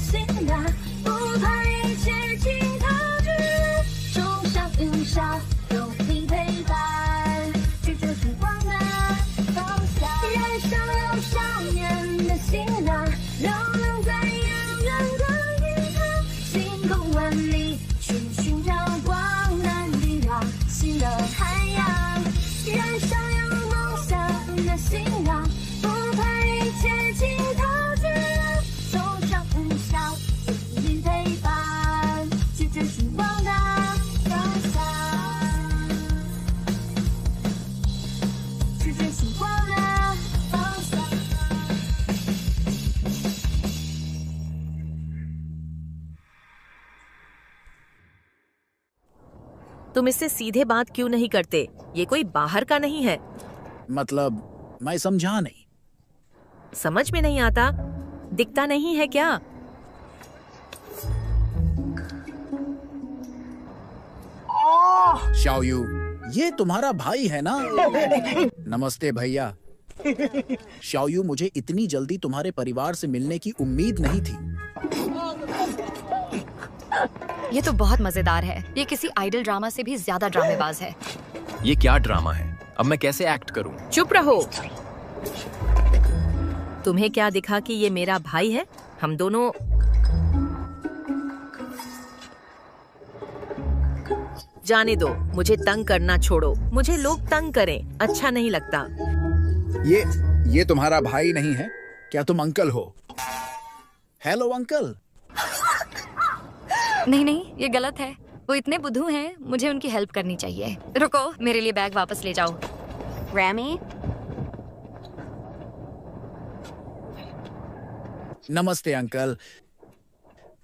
醒啊，不怕一切尽头至，冲上云霄，有你陪伴，追逐时光的方向，燃烧有少年的心啊，流浪在遥远的银河，星空万里去寻找光南地老新的太阳，燃烧有梦想的心啊，不怕一切尽头至，冲上云霄，有你陪伴，去追时光的方向，去追时光的方向。तुम इससे सीधे बात क्यों नहीं करते? ये कोई बाहर का नहीं है। मतलब मैं समझा नहीं। समझ में नहीं आता? दिखता नहीं है क्या? शाओयू, ये तुम्हारा भाई है ना? नमस्ते भैया। शाओयू, मुझे इतनी जल्दी तुम्हारे परिवार से मिलने की उम्मीद नहीं थी। ये तो बहुत मजेदार है। ये किसी आइडल ड्रामा से भी ज्यादा ड्रामेबाज है। ये क्या ड्रामा है? अब मैं कैसे एक्ट करूं? चुप रहो। तुम्हें क्या दिखा कि ये मेरा भाई है? हम दोनों जाने दो। मुझे तंग करना छोड़ो। मुझे लोग तंग करें अच्छा नहीं लगता। ये तुम्हारा भाई नहीं है? क्या तुम अंकल हो? Hello uncle. नहीं नहीं, ये गलत है। वो इतने बुद्धू हैं, मुझे उनकी हेल्प करनी चाहिए। रुको, मेरे लिए बैग वापस ले जाओ। रैमी, नमस्ते अंकल।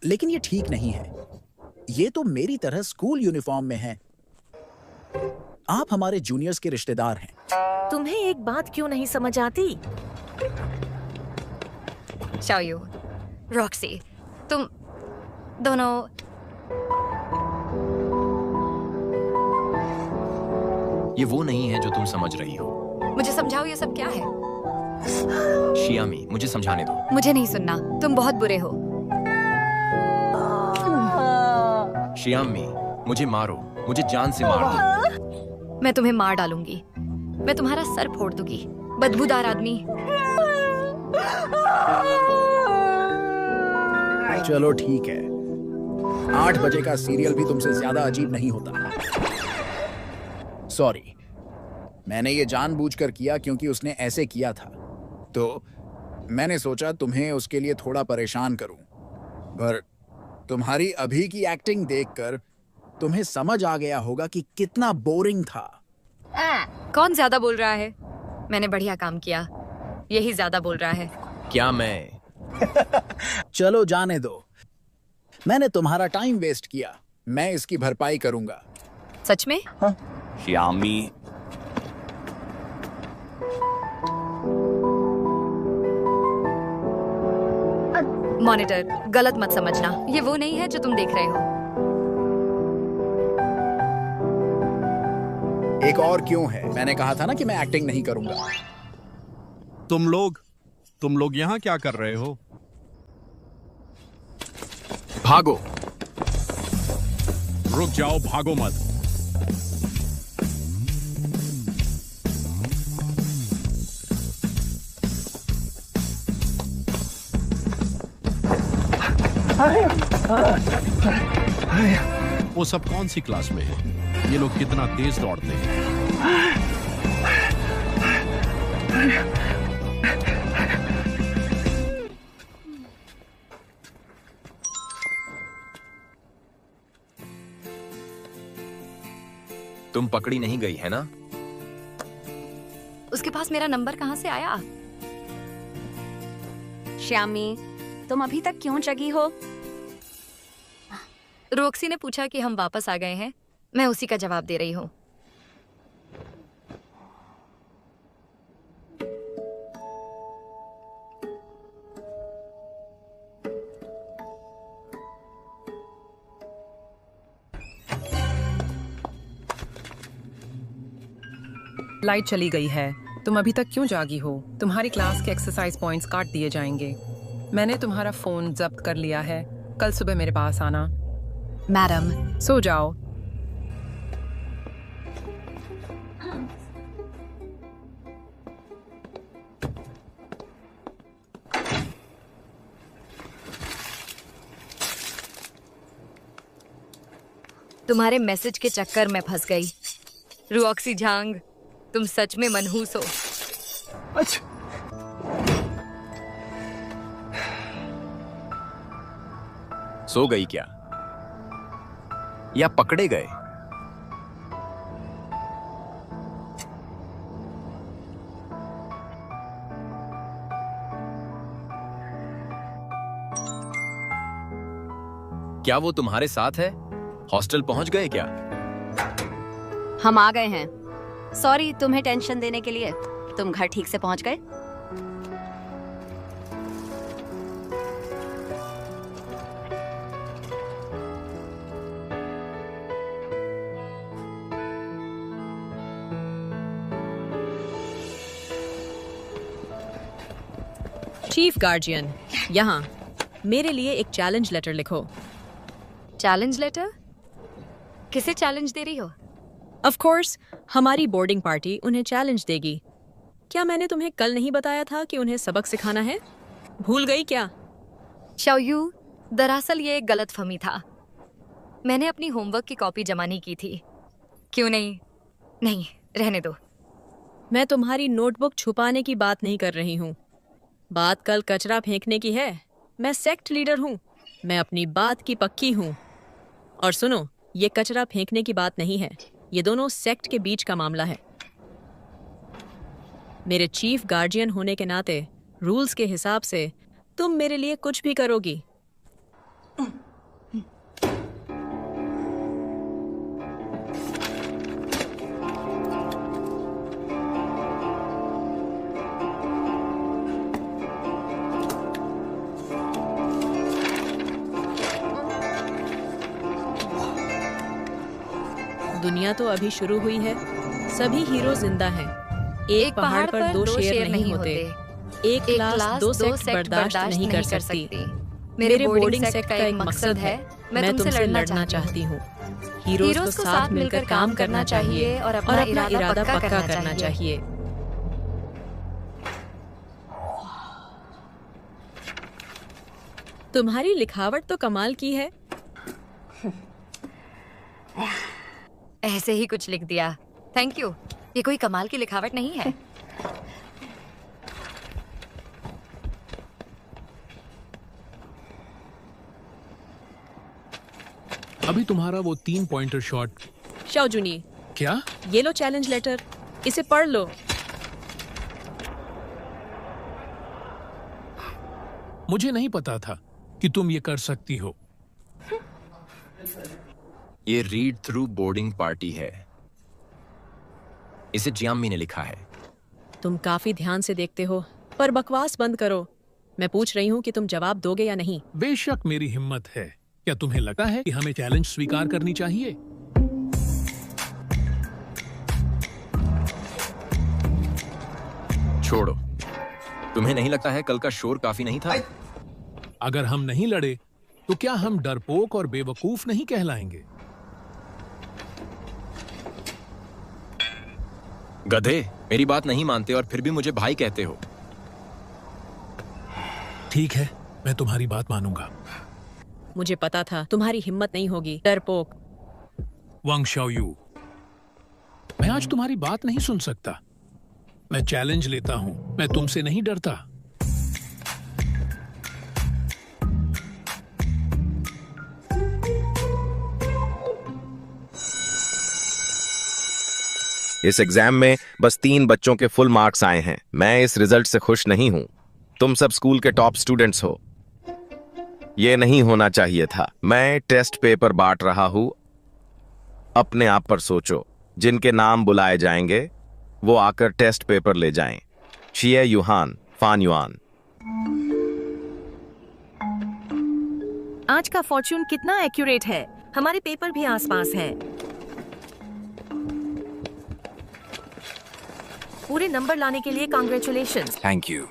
लेकिन ये ठीक नहीं है। ये तो मेरी तरह स्कूल यूनिफॉर्म में है। आप हमारे जूनियर्स के रिश्तेदार हैं। तुम्हें एक बात क्यों नहीं समझ आती? शाओयू, रॉक्सी, तुम दोनों ये वो नहीं है जो तुम समझ रही हो। मुझे समझाओ, ये सब क्या है? शियामी, मुझे समझाने दो। मुझे नहीं सुनना। तुम बहुत बुरे हो। शियामी, मुझे मारो। मुझे जान से मार दो। मैं तुम्हें मार डालूंगी। मैं तुम्हारा सर फोड़ दूंगी, बदबूदार आदमी। चलो ठीक है। 8 बजे का सीरियल भी तुमसे ज्यादा अजीब नहीं होता। सॉरी, मैंने ये जानबूझकर किया क्योंकि उसने ऐसे किया था। तो मैंने सोचा तुम्हें उसके लिए थोड़ा परेशान करूं। पर तुम्हारी अभी की एक्टिंग देखकर तुम्हें समझ आ गया होगा कि कितना बोरिंग था। कौन ज्यादा बोल रहा है? मैंने बढ़िया काम किया। यही ज्यादा बोल रहा है। क्या मैं? चलो जाने दो। मैंने तुम्हारा टाइम वेस्ट किया। मैं इसकी भरपाई करूंगा। सच में? शियामी, मॉनिटर, गलत मत समझना। ये वो नहीं है जो तुम देख रहे हो। एक और क्यों है? मैंने कहा था ना कि मैं एक्टिंग नहीं करूंगा। तुम लोग यहाँ क्या कर रहे हो? भागो। रुक जाओ, भागो मत। वो सब कौन सी क्लास में है? ये लोग कितना तेज दौड़ते हैं। तुम पकड़ी नहीं गई है ना? उसके पास मेरा नंबर कहाँ से आया? श्यामी, तुम अभी तक क्यों जगी हो? रोक्सी ने पूछा कि हम वापस आ गए हैं। मैं उसी का जवाब दे रही हूँ। लाइट चली गई है। तुम अभी तक क्यों जागी हो? तुम्हारी क्लास के एक्सरसाइज पॉइंट्स काट दिए जाएंगे। मैंने तुम्हारा फोन जब्त कर लिया है। कल सुबह मेरे पास आना। मैडम, सो जाओ। तुम्हारे मैसेज के चक्कर में फंस गई। रुऑक्सी झांग, तुम सच में मनहूस हो। सो गई क्या या पकड़े गए? क्या वो तुम्हारे साथ है? हॉस्टल पहुंच गए क्या? हम आ गए हैं। सॉरी तुम्हें टेंशन देने के लिए। तुम घर ठीक से पहुंच गए? चीफ गार्जियन, यहाँ मेरे लिए एक चैलेंज लेटर लिखो। Challenge letter? किसे चैलेंज दे रही हो? ऑफ कोर्स, हमारी बोर्डिंग पार्टी उन्हें चैलेंज देगी। क्या मैंने तुम्हें कल नहीं बताया था कि उन्हें सबक सिखाना है? भूल गई क्या? शाओयू, दरअसल ये एक गलतफहमी था। मैंने अपनी होमवर्क की कॉपी जमा नहीं की थी। क्यों नहीं? नहीं, रहने दो। मैं तुम्हारी नोटबुक छुपाने की बात नहीं कर रही हूँ। बात कल कचरा फेंकने की है। मैं सेक्ट लीडर हूँ। मैं अपनी बात की पक्की हूँ। और सुनो, ये कचरा फेंकने की बात नहीं है। ये दोनों सेक्ट के बीच का मामला है। मेरे चीफ गार्जियन होने के नाते रूल्स के हिसाब से तुम मेरे लिए कुछ भी करोगी। दुनिया तो अभी शुरू हुई है। सभी हीरो जिंदा हैं। एक पहाड़ पर दो शेर नहीं होते। एक क्लास दो सेक्ट बर्दाश्त नहीं कर सकती। मेरे बोर्डिंग सेक्ट का एक मकसद है। मैं तुमसे लड़ना चाहती हूँ। हीरोज को साथ मिलकर काम करना चाहिए और अपना इरादा पक्का करना चाहिए। तुम्हारी लिखावट तो कमाल की है। ऐसे ही कुछ लिख दिया। Thank you. ये कोई कमाल की लिखावट नहीं है। अभी तुम्हारा वो 3 पॉइंटर शॉट। शाओजुनी, क्या? ये लो चैलेंज लेटर, इसे पढ़ लो। मुझे नहीं पता था कि तुम ये कर सकती हो। ये रीड थ्रू बोर्डिंग पार्टी है। इसे जियामी ने लिखा है। तुम काफी ध्यान से देखते हो, पर बकवास बंद करो। मैं पूछ रही हूँ कि तुम जवाब दोगे या नहीं। बेशक मेरी हिम्मत है। क्या तुम्हें लगता है कि हमें चैलेंज स्वीकार करनी चाहिए? छोड़ो। तुम्हें नहीं लगता है कल का शोर काफी नहीं था? अगर हम नहीं लड़े तो क्या हम डरपोक और बेवकूफ नहीं कहलाएंगे? गधे, मेरी बात नहीं मानते और फिर भी मुझे भाई कहते हो। ठीक है, मैं तुम्हारी बात मानूंगा। मुझे पता था तुम्हारी हिम्मत नहीं होगी, डरपोक। वांग शाओयू, मैं आज तुम्हारी बात नहीं सुन सकता। मैं चैलेंज लेता हूं। मैं तुमसे नहीं डरता। इस एग्जाम में बस 3 बच्चों के फुल मार्क्स आए हैं। मैं इस रिजल्ट से खुश नहीं हूं। तुम सब स्कूल के टॉप स्टूडेंट्स हो। ये नहीं होना चाहिए था। मैं टेस्ट पेपर बांट रहा हूं। अपने आप पर सोचो। जिनके नाम बुलाए जाएंगे वो आकर टेस्ट पेपर ले जाएं। शिए युहान, फान युआन। आज का फॉर्च्यून कितना एक्यूरेट है। हमारे पेपर भी आसपास हैं। पूरे नंबर लाने के लिए कांग्रेचुलेशंस। Thank you.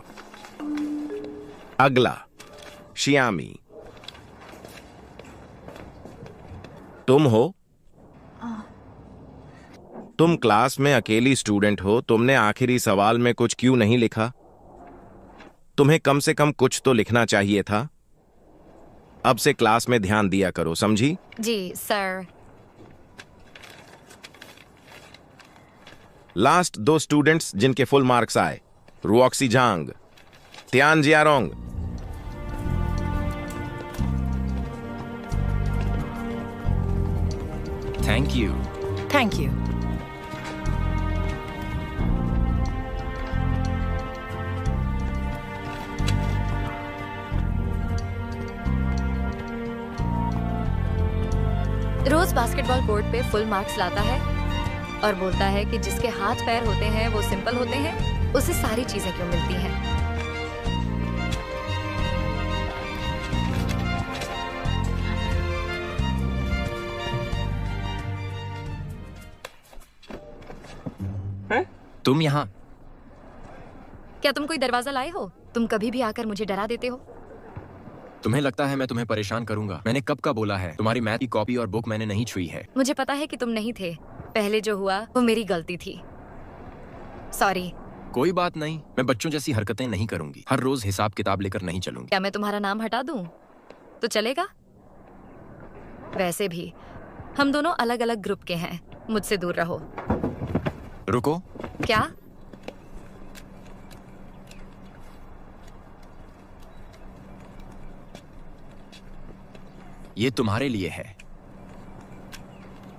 अगला शियामी, तुम हो? तुम क्लास में अकेली स्टूडेंट हो, तुमने आखिरी सवाल में कुछ क्यों नहीं लिखा? तुम्हें कम से कम कुछ तो लिखना चाहिए था। अब से क्लास में ध्यान दिया करो, समझी? जी सर। लास्ट 2 स्टूडेंट्स जिनके फुल मार्क्स आए, Ruoxi Zhang, Tian Jiarong. Thank you. Thank you. रोज बास्केटबॉल कोर्ट पे फुल मार्क्स लाता है और बोलता है कि जिसके हाथ पैर होते हैं वो सिंपल होते हैं, उसे सारी चीजें क्यों मिलती हैं। तुम यहाँ? क्या तुम कोई दरवाजा लाए हो? तुम कभी भी आकर मुझे डरा देते हो। तुम्हें लगता है मैं तुम्हें परेशान करूंगा? मैंने कब का बोला है, तुम्हारी मैथ की कॉपी और बुक मैंने नहीं छुई है। मुझे पता है कि तुम नहीं थे। पहले जो हुआ वो मेरी गलती थी। सॉरी। कोई बात नहीं, मैं बच्चों जैसी हरकतें नहीं करूंगी। हर रोज हिसाब किताब लेकर नहीं चलूंगी। क्या मैं तुम्हारा नाम हटा दूं तो चलेगा? वैसे भी हम दोनों अलग अलग ग्रुप के हैं, मुझसे दूर रहो। रुको। क्या? ये तुम्हारे लिए है।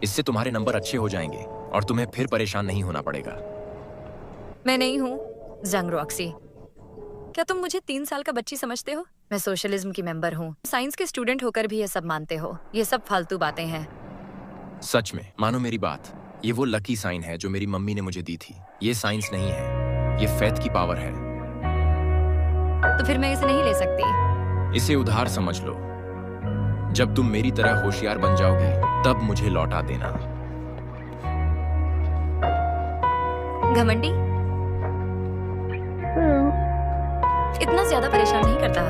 इससे तुम्हारे नंबर अच्छे हो जाएंगे और तुम्हें फिर परेशान नहीं होना पड़ेगा। मैं नहीं हूँ जंग रॉक्सी। क्या तुम मुझे 3 साल का बच्ची समझते हो? मैं सोशलिज्म की मेंबर हूँ। साइंस के स्टूडेंट होकर भी ये सब मानते हो। ये सब फालतू बातें हैं। सच में मानो मेरी बात, ये वो लकी साइन है जो मेरी मम्मी ने मुझे दी थी। ये साइंस नहीं है, ये फेथ की पावर है। तो फिर मैं इसे नहीं ले सकती? इसे उधार समझ लो। जब तुम मेरी तरह होशियार बन जाओगे तब मुझे लौटा देना। घमंडी, इतना ज्यादा परेशान नहीं करता।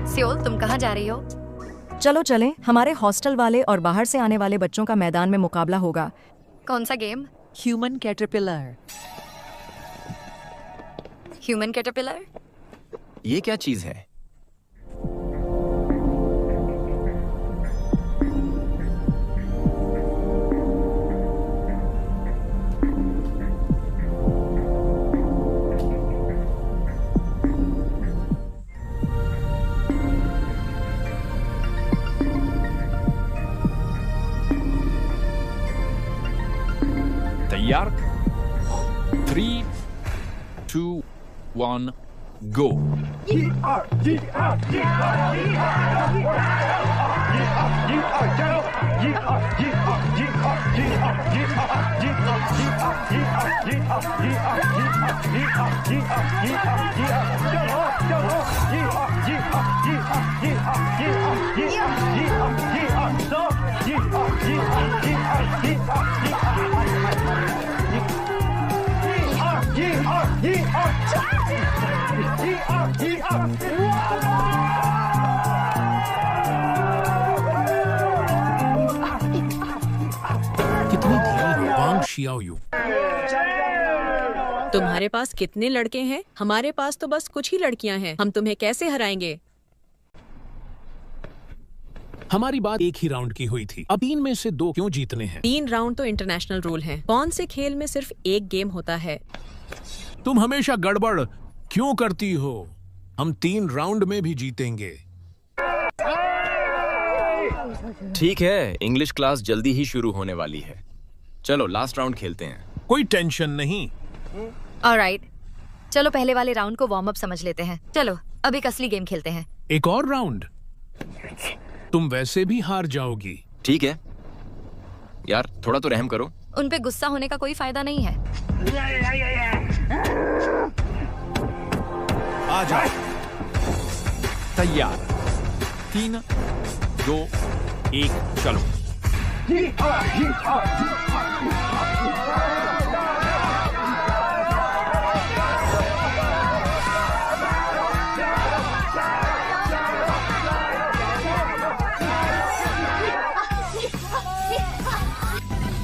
सियोल, तुम कहाँ जा रही हो? चलो चलें, हमारे हॉस्टल वाले और बाहर से आने वाले बच्चों का मैदान में मुकाबला होगा। कौन सा game? Human caterpillar. Human caterpillar? ये क्या चीज है? तैयार? 3, 2, 1, go! कितनी धीमी हो वांग शियाओयू। तुम्हारे पास कितने लड़के हैं? हमारे पास तो बस कुछ ही लड़कियां हैं। हम तुम्हें कैसे हराएंगे? हमारी बात एक ही राउंड की हुई थी। अब 3 में से 2 क्यों जीतने हैं? 3 राउंड तो इंटरनेशनल रूल हैं। कौन से खेल में सिर्फ 1 गेम होता है? तुम हमेशा गड़बड़ क्यों करती हो? हम 3 राउंड में भी जीतेंगे। ठीक है, इंग्लिश क्लास जल्दी ही शुरू होने वाली है। चलो लास्ट राउंड खेलते हैं। कोई टेंशन नहीं। ऑलराइट, चलो पहले वाले राउंड को वार्म अप समझ लेते हैं। चलो अब एक असली गेम खेलते हैं। एक और राउंड? तुम वैसे भी हार जाओगी। ठीक है यार, थोड़ा तो रहम करो। उन पे गुस्सा होने का कोई फायदा नहीं है। आ जाओ। तैयार? 3, 2, 1, चलो।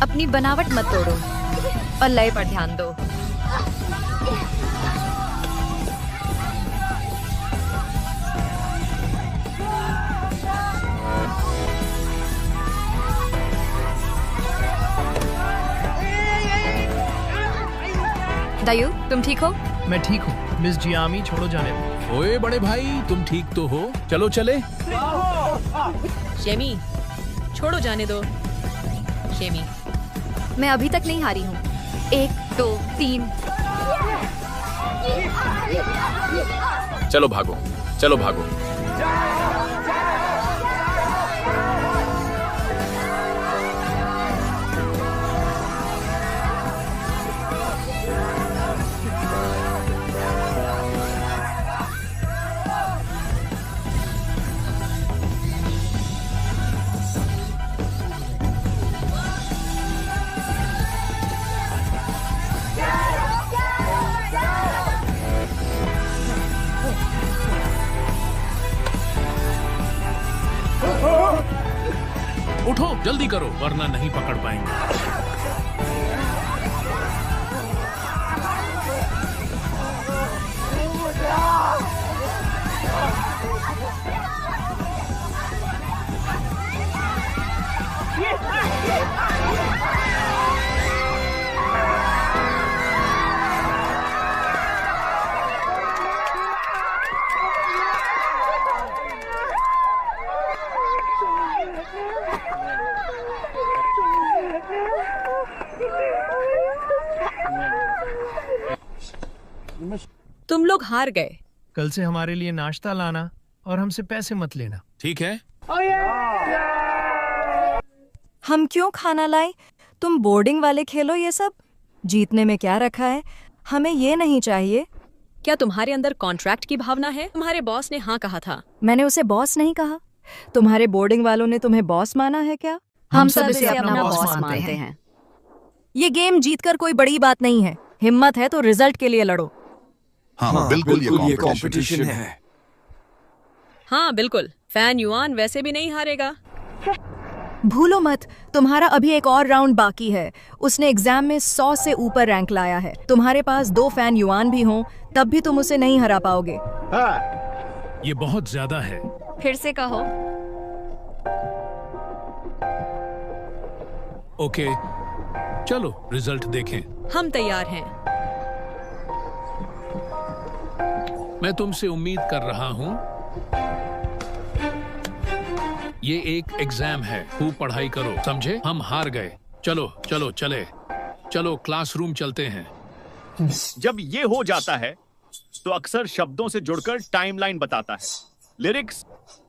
अपनी बनावट मत तोड़ो और लय पर ध्यान दो। दायू, तुम ठीक हो? मैं ठीक हूँ। मिस जियामी, छोड़ो जाने दो। ओए बड़े भाई, तुम ठीक तो हो? चलो चले। शेमी, छोड़ो जाने दो। शेमी, मैं अभी तक नहीं हारी हूँ। 1, 2, 3। चलो भागो, चलो भागो। उठो, जल्दी करो, वरना नहीं पकड़ पाएंगे। तुम लोग हार गए। कल से हमारे लिए नाश्ता लाना और हमसे पैसे मत लेना। ठीक है? हम क्यों खाना लाए? तुम बोर्डिंग वाले खेलो ये सब। जीतने में क्या रखा है? हमें ये नहीं चाहिए। क्या तुम्हारे अंदर कॉन्ट्रैक्ट की भावना है? तुम्हारे बॉस ने हाँ कहा था। मैंने उसे बॉस नहीं कहा। तुम्हारे बोर्डिंग वालों ने तुम्हें बॉस माना है क्या? हम सब इसे अपना बॉस मानते हैं। ये गेम जीतकर कोई बड़ी बात नहीं है। हिम्मत है तो रिजल्ट के लिए लड़ो। हाँ, बिल्कुल ये कंपटीशन है। हाँ बिल्कुल, फैन युआन वैसे भी नहीं हारेगा। भूलो मत, तुम्हारा अभी एक और राउंड बाकी है। उसने एग्जाम में 100 से ऊपर रैंक लाया है। तुम्हारे पास 2 फैन युआन भी हों, तब भी तुम उसे नहीं हरा पाओगे। ये बहुत ज्यादा है। फिर से कहो। ओके, चलो रिजल्ट देखें। हम तैयार हैं। मैं तुमसे उम्मीद कर रहा हूं। ये एक एग्जाम है, खूब पढ़ाई करो, समझे? हम हार गए। चलो चलो चले, चलो क्लासरूम चलते हैं। जब ये हो जाता है तो अक्सर शब्दों से जुड़कर टाइमलाइन बताता है। लिरिक्स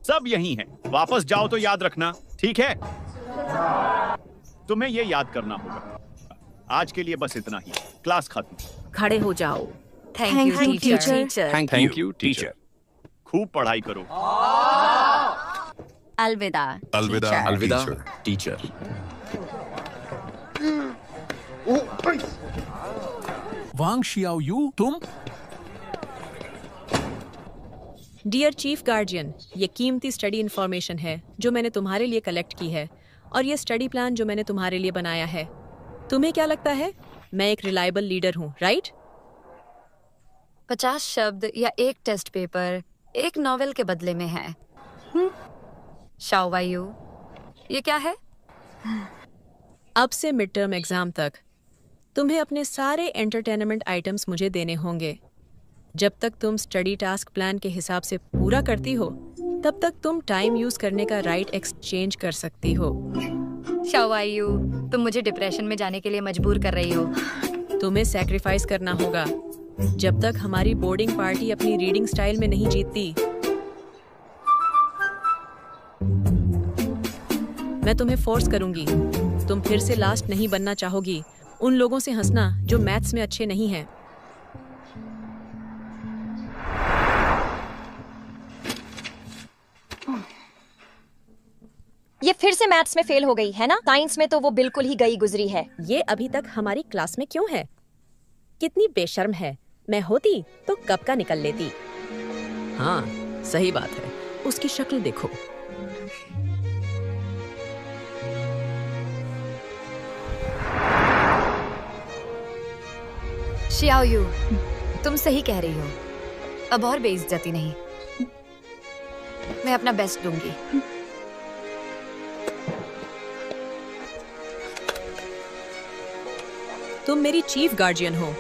सब यही हैं। वापस जाओ तो याद रखना, ठीक है? तुम्हें ये याद करना होगा। आज के लिए बस इतना ही। क्लास खत्म। खड़े हो जाओ। Thank you teacher. Thank you teacher. खूब पढ़ाई करो। अलविदा। अलविदा अलविदा टीचर। वांग शियाओयू, तुम? डियर चीफ गार्जियन, ये कीमती स्टडी इंफॉर्मेशन है जो मैंने तुम्हारे लिए कलेक्ट की है, और ये स्टडी प्लान जो मैंने तुम्हारे लिए बनाया है। तुम्हें क्या लगता है? मैं एक रिलायबल लीडर हूँ, राइट? 50 शब्द या एक टेस्ट पेपर एक नॉवेल के बदले में है। शाओवायू, ये क्या है? अब से मिड टर्म एग्जाम तक तुम्हें अपने सारे एंटरटेनमेंट आइटम्स मुझे देने होंगे। जब तक तुम स्टडी टास्क प्लान के हिसाब से पूरा करती हो, तब तक तुम टाइम यूज करने का राइट एक्सचेंज कर सकती हो। शाओवायू, तुम मुझे डिप्रेशन में जाने के लिए मजबूर कर रही हो। तुम्हें सैक्रिफाइस करना होगा जब तक हमारी बोर्डिंग पार्टी अपनी रीडिंग स्टाइल में नहीं जीतती। मैं तुम्हें फोर्स करूंगी। तुम फिर से लास्ट नहीं बनना चाहोगी। उन लोगों से हंसना जो मैथ्स में अच्छे नहीं हैं। ये फिर से मैथ्स में फेल हो गई है ना? साइंस में तो वो बिल्कुल ही गई गुजरी है। ये अभी तक हमारी क्लास में क्यों है? कितनी बेशर्म है। मैं होती तो कब का निकल लेती। हाँ, सही बात है। उसकी शक्ल देखो। शियाओयू, तुम सही कह रही हो। अब और बेइज्जती नहीं। मैं अपना बेस्ट दूंगी। तुम मेरी चीफ गार्जियन हो।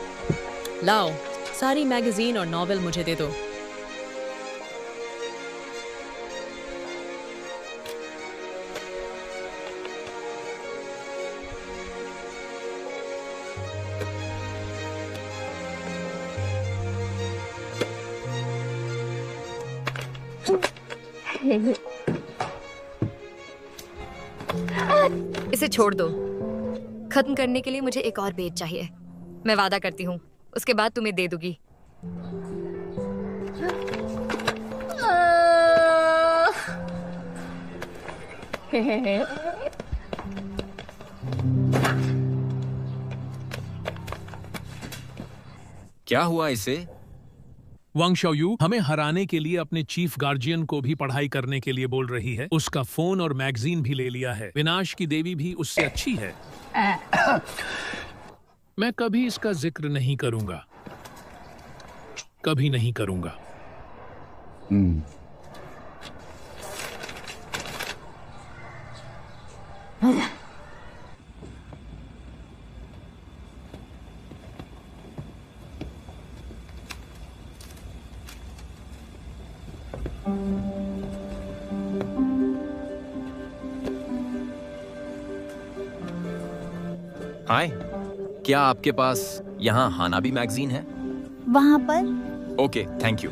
लाओ, सारी मैगजीन और नॉवेल मुझे दे दो। इसे छोड़ दो। खत्म करने के लिए मुझे एक और पेज चाहिए। मैं वादा करती हूँ, उसके बाद तुम्हें दे दूंगी। क्या हुआ इसे? वांग शाओयू हमें हराने के लिए अपने चीफ गार्जियन को भी पढ़ाई करने के लिए बोल रही है। उसका फोन और मैगजीन भी ले लिया है। विनाश की देवी भी उससे अच्छी है। मैं कभी इसका जिक्र नहीं करूंगा, कभी नहीं करूंगा। हाय, क्या आपके पास यहाँ हानाबी मैगजीन है? वहाँ पर? Okay, thank you.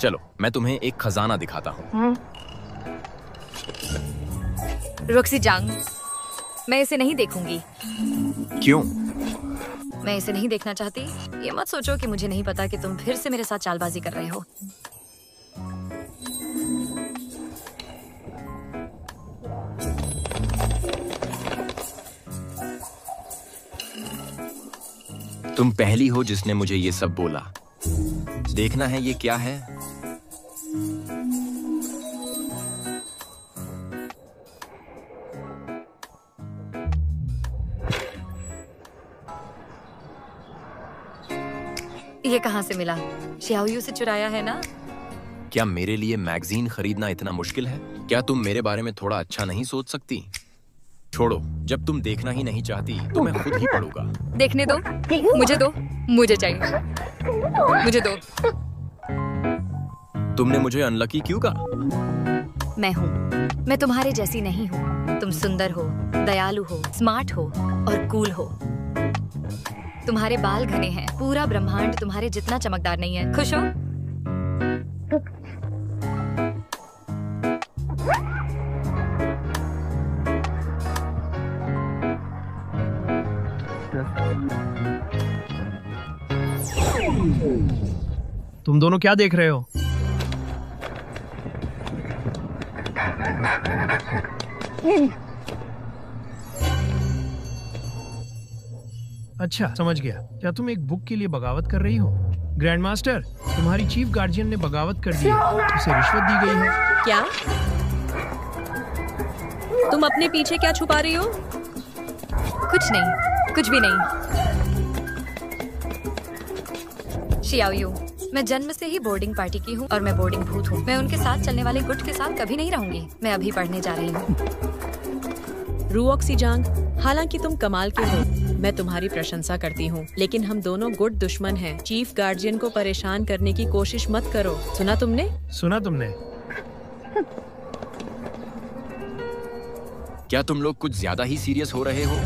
चलो, मैं तुम्हें एक खजाना दिखाता हूँ। रोक्सी जांग, मैं इसे नहीं देखूंगी। क्यों? मैं इसे नहीं देखना चाहती। ये मत सोचो कि मुझे नहीं पता कि तुम फिर से मेरे साथ चालबाजी कर रहे हो। तुम पहली हो जिसने मुझे ये सब बोला। देखना है ये क्या है? ये कहाँ से मिला? शियाओयू से चुराया है ना? क्या मेरे लिए मैगजीन खरीदना इतना मुश्किल है? क्या तुम मेरे बारे में थोड़ा अच्छा नहीं सोच सकती? छोड़ो, जब तुम देखना ही नहीं चाहती तो मैं खुद ही पढ़ूंगा। देखने दो, मुझे दो, मुझे चाहिए, मुझे दो। तुमने मुझे अनलकी क्यों कहा? मैं हूँ। मैं तुम्हारे जैसी नहीं हूँ। तुम सुंदर हो, दयालु हो, स्मार्ट हो और कूल हो। तुम्हारे बाल घने हैं। पूरा ब्रह्मांड तुम्हारे जितना चमकदार नहीं है। खुश हो? तुम दोनों क्या देख रहे हो? अच्छा, समझ गया। क्या तुम एक बुक के लिए बगावत कर रही हो? ग्रैंड मास्टर, तुम्हारी चीफ गार्जियन ने बगावत कर दी है। उसे रिश्वत दी गई है। क्या? तुम अपने पीछे क्या छुपा रही हो? कुछ नहीं, कुछ भी नहीं। शियाओयू, मैं जन्म से ही बोर्डिंग पार्टी की हूँ और मैं बोर्डिंग भूत हूँ। मैं उनके साथ चलने वाले गुट के साथ कभी नहीं रहूंगी। मैं अभी पढ़ने जा रही हूँ। रुओक्सी जांग, हालांकि तुम कमाल के हो, मैं तुम्हारी प्रशंसा करती हूँ, लेकिन हम दोनों गुट दुश्मन हैं। चीफ गार्जियन को परेशान करने की कोशिश मत करो। सुना तुमने? सुना तुमने? क्या तुम लोग कुछ ज्यादा ही सीरियस हो रहे हो?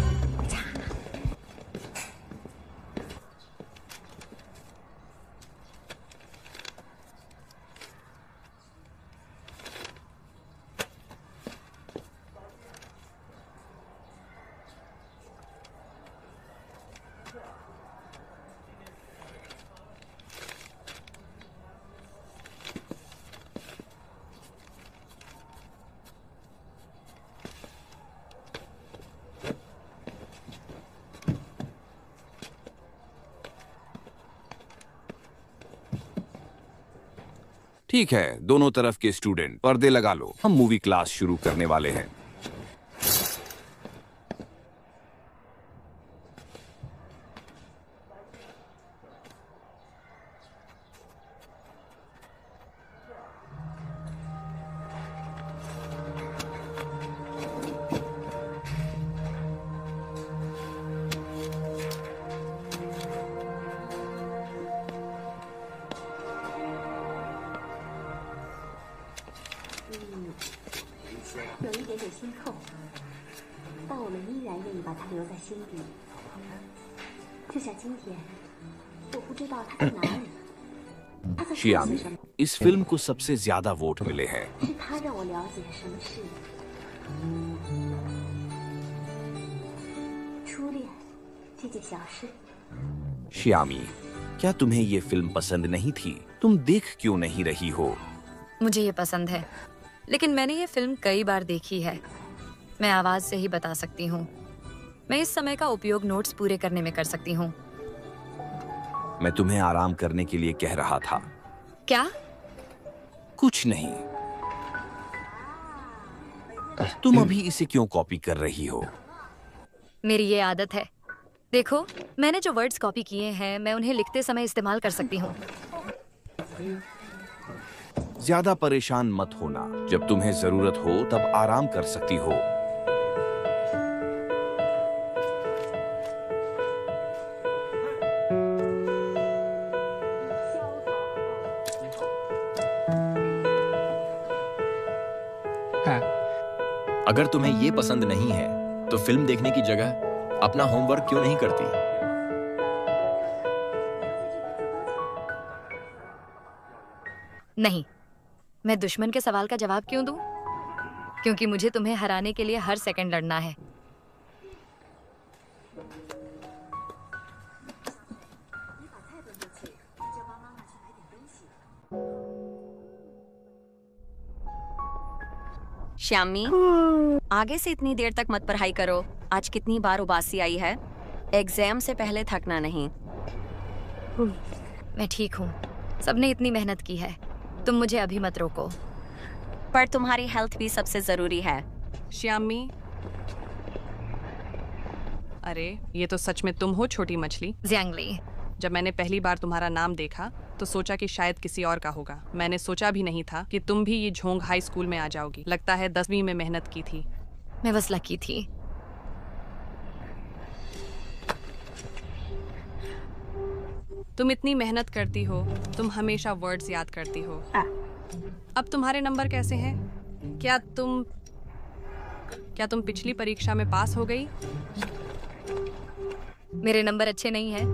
ठीक है, दोनों तरफ के स्टूडेंट पर्दे लगा लो। हम मूवी क्लास शुरू करने वाले हैं। शियामी, इस फिल्म को सबसे ज्यादा वोट मिले हैं। शियामी, क्या तुम्हें ये फिल्म पसंद नहीं थी? तुम देख क्यों नहीं रही हो? मुझे ये पसंद है, लेकिन मैंने ये फिल्म कई बार देखी है। मैं आवाज से ही बता सकती हूँ। मैं इस समय का उपयोग नोट्स पूरे करने में कर सकती हूँ। मैं तुम्हें आराम करने के लिए कह रहा था। क्या? कुछ नहीं। तुम अभी इसे क्यों कॉपी कर रही हो? मेरी ये आदत है। देखो, मैंने जो वर्ड्स कॉपी किए हैं, मैं उन्हें लिखते समय इस्तेमाल कर सकती हूँ। ज्यादा परेशान मत होना। जब तुम्हें जरूरत हो तब आराम कर सकती हो। अगर तुम्हें ये पसंद नहीं है तो फिल्म देखने की जगह अपना होमवर्क क्यों नहीं करती? नहीं, मैं दुश्मन के सवाल का जवाब क्यों दूं? क्योंकि मुझे तुम्हें हराने के लिए हर सेकंड लड़ना है। श्यामी, आगे से इतनी देर तक मत पढ़ाई करो। आज कितनी बार उबासी आई है। एग्जाम से पहले थकना नहीं। मैं ठीक हूँ। सबने इतनी मेहनत की है। तुम मुझे अभी मत रोको। पर तुम्हारी हेल्थ भी सबसे जरूरी है। श्यामी, अरे ये तो सच में तुम हो छोटी मछली। ज़ियांगली। जब मैंने पहली बार तुम्हारा नाम देखा तो सोचा कि शायद किसी और का होगा। मैंने सोचा भी नहीं था कि तुम भी ये झोंग हाई स्कूल में आ जाओगी। लगता है 10वीं में मेहनत की थी। मैं बस लकी थी। तुम इतनी मेहनत करती हो, तुम हमेशा वर्ड्स याद करती हो। अब तुम्हारे नंबर कैसे हैं? क्या तुम पिछली परीक्षा में पास हो गई? मेरे नंबर अच्छे नहीं हैं,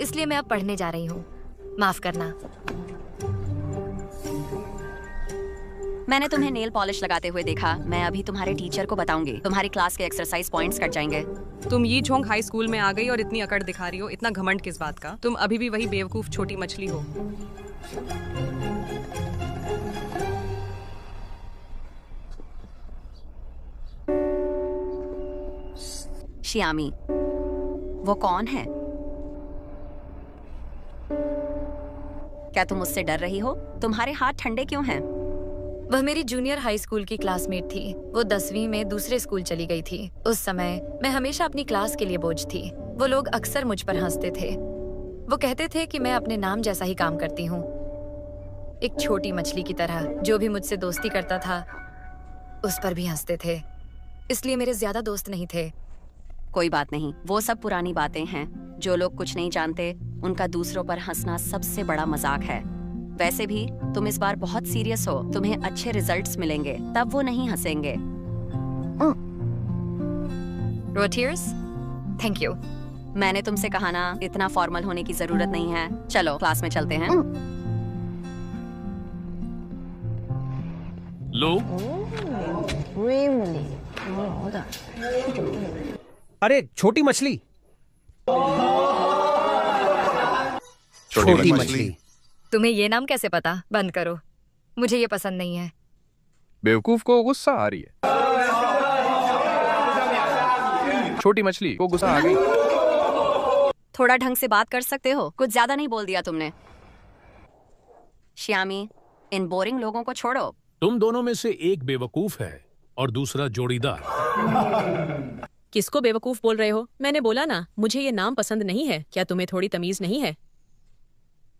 इसलिए मैं अब पढ़ने जा रही हूँ। माफ करना। मैंने तुम्हें नेल पॉलिश लगाते हुए देखा। मैं अभी तुम्हारे टीचर को बताऊंगी। तुम्हारी क्लास के एक्सरसाइज पॉइंट्स कट जाएंगे। तुम यी झोंग हाई स्कूल में आ गई और इतनी अकड़ दिखा रही हो। इतना घमंड किस बात का? तुम अभी भी वही बेवकूफ छोटी मछली हो। शियामी, वो कौन है? क्या तुम उससे डर रही हो? तुम्हारे हाथ ठंडे क्यों हैं? वह मेरी जूनियर हाई स्कूल की क्लासमेट थी। वो 10वीं में दूसरे स्कूल चली गई थी। उस समय मैं हमेशा अपनी क्लास के लिए बोझ थी। वो लोग अक्सर मुझ पर हंसते थे। वो कहते थे कि मैं अपने नाम जैसा ही काम करती हूँ, एक छोटी मछली की तरह। जो भी मुझसे दोस्ती करता था उस पर भी हंसते थे, इसलिए मेरे ज्यादा दोस्त नहीं थे। कोई बात नहीं, वो सब पुरानी बातें हैं। जो लोग कुछ नहीं जानते उनका दूसरों पर हंसना सबसे बड़ा मजाक है। वैसे भी तुम इस बार बहुत सीरियस हो। तुम्हें अच्छे रिजल्ट्स मिलेंगे, तब वो नहीं हंसेंगे। रोटियर्स, थैंक यू। मैंने तुमसे कहा ना, इतना फॉर्मल होने की जरूरत नहीं है। चलो क्लास में चलते हैं। लो। अरे छोटी मछली, छोटी मछली। तुम्हें ये नाम कैसे पता? बंद करो, मुझे ये पसंद नहीं है। बेवकूफ को गुस्सा आ रही है। छोटी मछली को गुस्सा आ गई। थोड़ा ढंग से बात कर सकते हो? कुछ ज्यादा नहीं बोल दिया तुमने। श्यामी, इन बोरिंग लोगों को छोड़ो। तुम दोनों में से एक बेवकूफ है और दूसरा जोड़ीदार। किसको बेवकूफ बोल रहे हो? मैंने बोला ना, मुझे ये नाम पसंद नहीं है। क्या तुम्हें थोड़ी तमीज नहीं है?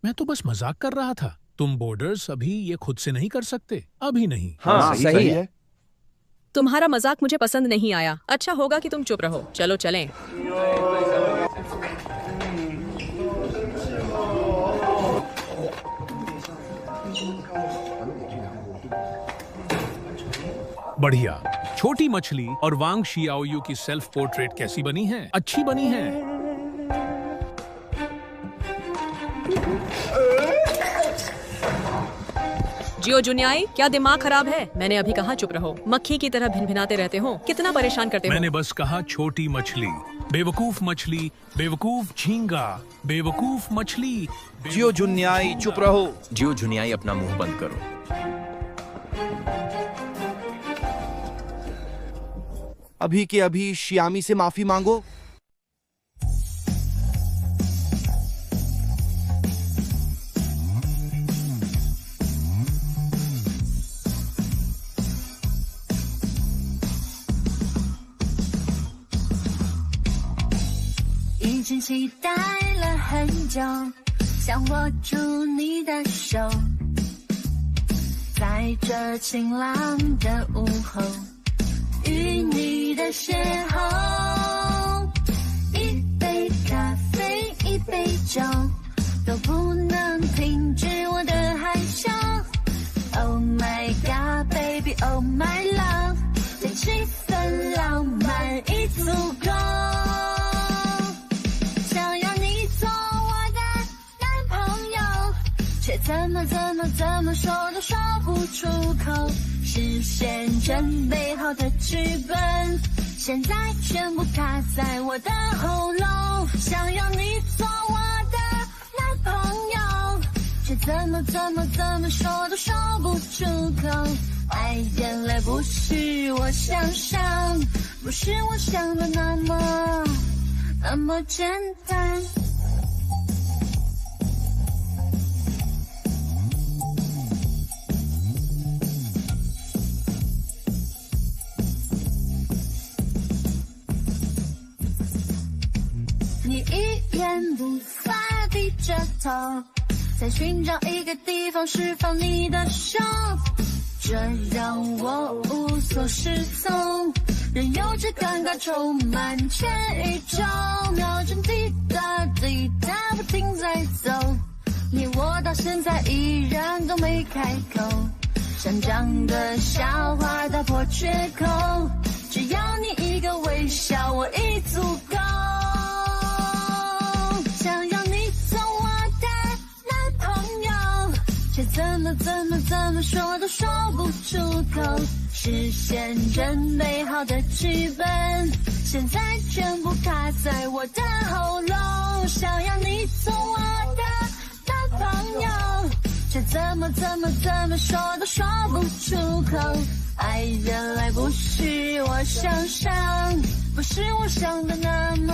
मैं तो बस मजाक कर रहा था। तुम बोर्डर्स अभी ये खुद से नहीं कर सकते। अभी नहीं। हाँ, सही है। तुम्हारा मजाक मुझे पसंद नहीं आया। अच्छा होगा कि तुम चुप रहो। चलो चलें। बढ़िया। छोटी मछली और वांग शियाओयू की सेल्फ पोर्ट्रेट कैसी बनी है? अच्छी बनी है। जियो जुनियाई, क्या दिमाग खराब है? मैंने अभी कहा चुप रहो। मक्खी की तरह भिनभिनाते रहते हो। कितना परेशान करते हो। मैंने बस कहा छोटी मछली। बेवकूफ मछली, बेवकूफ झींगा, बेवकूफ मछली। जियो जुनियाई, चुप रहो। जियो जुनियाई, अपना मुंह बंद करो। अभी के अभी शियामी से माफी मांगो।已经期待了很久，想握住你的手，在这晴朗的午后，与你的邂逅。一杯咖啡，一杯酒，都不能停止我的害羞。Oh my god, baby, oh my love， 这气氛浪漫已足够。想要你做我的男朋友，却怎么说都说不出口。事先准备好的剧本，现在全部卡在我的喉咙。想要你做我的男朋友，却怎么说都说不出口。爱眼泪不是我想象，不是我想的那么简单。你一言不发低着头，在寻找一个地方释放你的手，这让我无所适从，任由这尴尬充满全宇宙，秒针滴答滴答不停在走，你我到现在依然都没开口，这想讲个笑话打破缺口，只要你一个微笑，我已足够。想要你做我的男朋友，却怎么说都说不出口。实现准备好的剧本，现在全部卡在我的喉咙。想要你做我的男朋友，却怎么说都说不出口。爱原来不是我想象，不是我想的那么